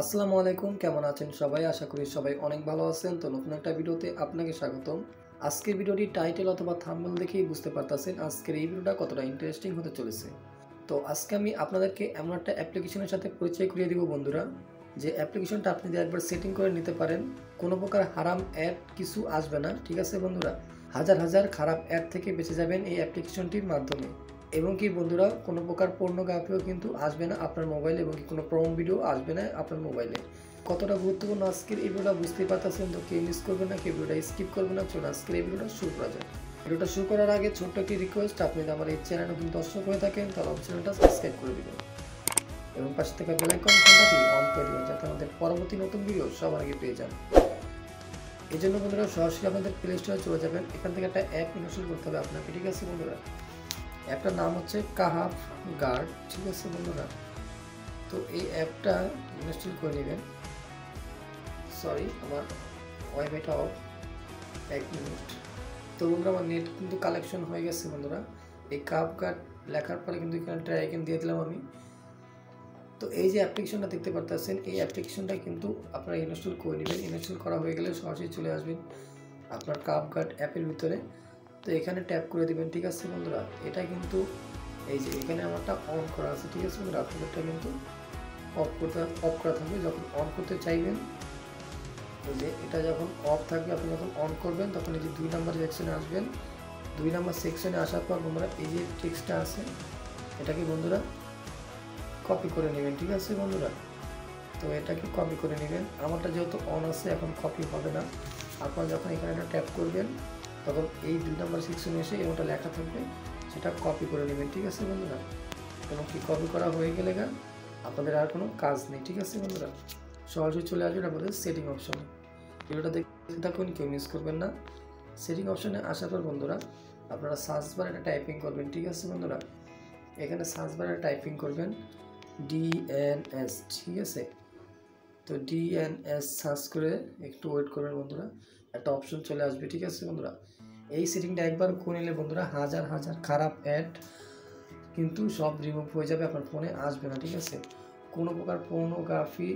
আসসালামু আলাইকুম, কেমন আছেন সবাই? আশা করি সবাই অনেক ভালো আছেন। তো নতুন একটা ভিডিওতে আপনাকে স্বাগতম। আজকের ভিডিওটি টাইটেল অথবা থাম্বনেল দেখেই বুঝতে পারতেছেন আজকের এই ভিডিওটা কতটা ইন্টারেস্টিং হতে চলেছে। তো আজকে আমি আপনাদেরকে এমন একটা অ্যাপ্লিকেশনের সাথে পরিচয় করিয়ে দিব বন্ধুরা, যে অ্যাপ্লিকেশনটা আপনি যদি একবার সেটিং করে নিতে পারেন, কোনো প্রকার হারাম অ্যাড কিছু আসবে না। ঠিক আছে বন্ধুরা, হাজার হাজার খারাপ অ্যাড থেকে বেঁচে যাবেন এই অ্যাপ্লিকেশনটির মাধ্যমে। এবং কি বন্ধুরা, কোনো প্রকার পর্নোগ্রাফিও কিন্তু আসবে না আপনার মোবাইলে, এবং কি কোনো প্রম ভিডিও আসবে না আপনার মোবাইলে। কতটা গুরুত্বপূর্ণ আজকের এই ভিডিওটা বুঝতেই পারতেছেন। তো কেউ মিস করবে না, কেউ ভিডিওটা স্কিপ করবে না। চলুন আজকের এই ভিডিওটা শুরু করা যায়। ভিডিওটা শুরু করার আগে ছোট্ট একটি রিকোয়েস্ট, আপনি যদি আমার এই চ্যানেলে নতুন দর্শক হয়ে থাকেন তাহলে চ্যানেলটা সাবস্ক্রাইব করে দিবেন এবং পাশে থাকা বেল আইকন ঘন্টাটি অন করে দিবেন, যাতে আমাদের পরবর্তী নতুন ভিডিও সবার আগে পেয়ে যান। এই জন্য বন্ধুরা সরাসরি আপনাদের প্লে স্টোরে চলে যাবেন। এখান থেকে একটা অ্যাপ ইনস্টল করতে হবে আপনাকে। ঠিক আছে বন্ধুরা, অ্যাপটার নাম হচ্ছে কাহাফ গার্ড। ঠিক আছে বন্ধুরা, তো এই অ্যাপটা ইনস্টল করে নেবেন। সরি, আমার ওয়াইফাইটা অফ, 1 মিনিট। তো বন্ধুরা, আমার নেট কিন্তু কালেকশন হয়ে গেছে বন্ধুরা। এই কাহাফ গার্ড লেখার পরে কিন্তু এখানে ট্রাই আইকন দিয়ে দিলাম আমি। তো এই যে অ্যাপ্লিকেশনটা দেখতে পারতেছেন, এই অ্যাপ্লিকেশনটা কিন্তু আপনারা ইনস্টল করে নেবেন। ইনস্টল করা হয়ে গেলে সরাসরি চলে আসবেন আপনার কাহাফ গার্ড অ্যাপের ভিতরে। তো এখানে ট্যাপ করে দিবেন। ঠিক আছে বন্ধুরা, এটা কিন্তু এই যে এখানে আমারটা অন করা আছে। ঠিক আছে বন্ধুরা, আপনাদেরটা কিন্তু অফ করা থাকবে। যখন অন করতে চাইবেন, এই যে এটা যখন অফ থাকবে, আপনি যখন অন করবেন তখন এই যে 2 নাম্বার সেকশনে আসবেন। 2 নাম্বার সেকশনে আসার পর বন্ধুরা এই যে টেক্সটটা আছে, এটাকে বন্ধুরা কপি করে নেবেন। ঠিক আছে বন্ধুরা, তো এটাকে কপি করে নেবেন। আমারটা যেহেতু অন আছে, এখন কপি হবে না। আপনারা যখন এখানে একটা ট্যাপ করবেন তখন এই 2 নাম্বার সেকশনে এসে এমনটা লেখা থাকবে, সেটা কপি করে নেবেন। ঠিক আছে বন্ধুরা, এবং কি কপি করা হয়ে গেলে আপনাদের আর কোনো কাজ নেই। ঠিক আছে বন্ধুরা, সরাসরি চলে আসবেন আপনাদের সেটিং অপশনে। ভিডিওটা দেখতে থাকুন, কেউ মিস করবেন না। সেটিং অপশনে আসার পর বন্ধুরা আপনারা সার্চ বারে একটা টাইপিং করবেন। ঠিক আছে বন্ধুরা, এখানে সার্চ বারে টাইপিং করবেন DNS। ঠিক আছে, তো DNS সার্চ করে একটু ওয়েট করবেন বন্ধুরা, একটা অপশন চলে আসবে। ঠিক আছে বন্ধুরা, এই সেটিংটা একবার করে নিলে বন্ধুরা হাজার হাজার খারাপ অ্যাড কিন্তু সব রিমুভ হয়ে যাবে, আপনার ফোনে আসবে না। ঠিক আছে, কোনো প্রকার পর্নোগ্রাফি,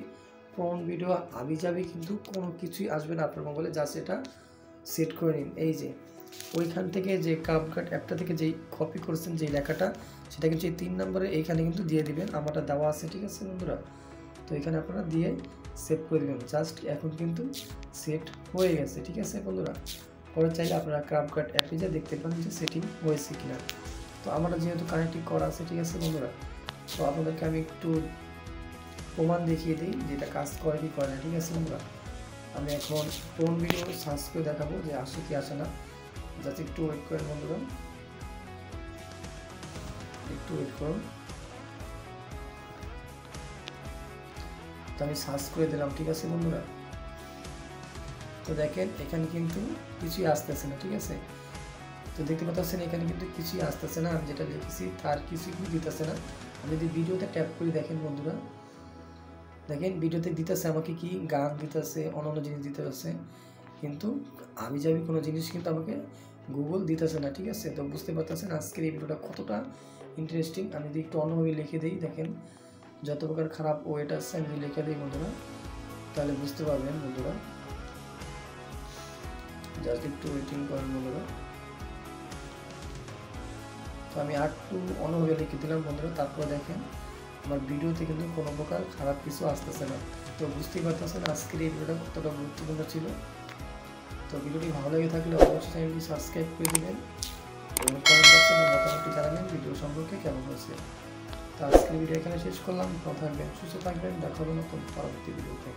পর্ন ভিডিও আবিজাবি কিন্তু কোনো কিছুই আসবে না আপনার মোবাইলে। জাস্ট এটা সেট করে নিন। এই যে ওইখান থেকে যে কাহাফ গার্ড অ্যাপটা থেকে যেই কপি করেছেন যেই লেখাটা, সেটা কিন্তু এই 3 নম্বরে এইখানে কিন্তু দিয়ে দিবেন। আমারটা দেওয়া আছে। ঠিক আছে বন্ধুরা, তো এখানে আপনারা দিয়ে সেভ করে দেবেন। জাস্ট এখন কিন্তু সেট হয়ে গেছে। ঠিক আছে বন্ধুরা, পরে চাইলে আপনারা কাহাফ গার্ড অ্যাপে যা দেখতে পান যে সেটিং হয়েছে কিনা। তো আমরা যেহেতু কানেক্টিং করা আছে। ঠিক আছে বন্ধুরা, তো আপনাদেরকে আমি একটু প্রমাণ দেখিয়ে দিই যে এটা কাজ করে কি করে না। ঠিক আছে বন্ধুরা, আমি এখন কোন ভিডিও সার্চ করে দেখাবো যে আসে কি আসে না। জাস্ট একটু ওয়েট করেন বন্ধুরা, একটু ওয়েট করুন। তো আমি সার্চ করে দিলাম। ঠিক আছে বন্ধুরা, তো দেখেন এখানে কিন্তু কিছুই আসতেছে না। ঠিক আছে, তো দেখতে পাচ্ছেন এখানে কিন্তু কিছুই আসতেছে না। আমি যেটা লিখেছি তার কিছুই দিতেছে না। আমি যদি ভিডিওতে ট্যাপ করে দেখেন বন্ধুরা, দেখেন ভিডিওতে দিতেছে আমাকে কি গান দিতেছে, অন্যান্য জিনিস দিতেছে, কিন্তু আমি যাবি কোনো জিনিস কিন্তু আমাকে গুগল দিতেছে না। ঠিক আছে, তো বুঝতে পারতেছেন আজকের এই ভিডিওটা কতটা ইন্টারেস্টিং। আমি যদি একটু অন্যভাবে লিখে দিই, দেখেন যত প্রকার খারাপ ওয়েট আছে আমি যদি লিখে দিই বন্ধুরা, তাহলে বুঝতে পারবেন বন্ধুরা। জাস্ট একটু ওয়েটিং করেন বন্ধুরা। তো আমি একটু অন্যভাবে লিখে দিলাম বন্ধুরা, তারপর দেখেন আমার ভিডিওতে কিন্তু কোনো প্রকার খারাপ কিছু আসতেছে না। তো বুঝতেই পারতেছেন আজকের এই ভিডিওটা কতটা গুরুত্বপূর্ণ ছিল। তো ভিডিওটি ভালো লেগে থাকলে অবশ্যই চ্যানেলটি সাবস্ক্রাইব করে দেবেন এবং কমেন্ট বক্সে মতামতটি জানাবেন ভিডিও সম্পর্কে কেমন হয়েছে। তো আজকের ভিডিও এখানে শেষ করলাম। ভালো থাকবেন, সুস্থ থাকবেন, দেখা হবে নতুন পরবর্তী ভিডিওতে।